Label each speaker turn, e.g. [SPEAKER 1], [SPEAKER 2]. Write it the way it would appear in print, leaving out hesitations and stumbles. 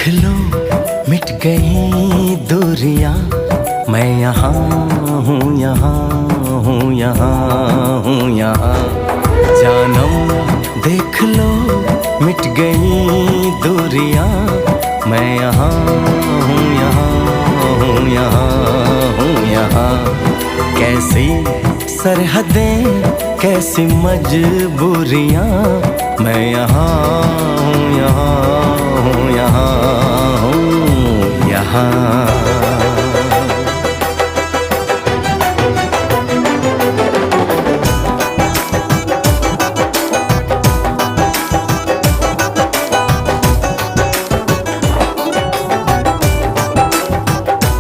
[SPEAKER 1] लो मिट गई दूरियां, मैं यहाँ हूँ, यहाँ हूँ, यहाँ हूँ, यहाँ। जानम देख लो मिट गई दूरियां, मैं यहाँ हूँ, यहाँ हूँ, यहाँ हूँ, यहाँ। कैसी सरहदें, कैसी मजबूरियां, मैं यहाँ हूँ, यहाँ हूँ, यहाँ हूँ, यहाँ।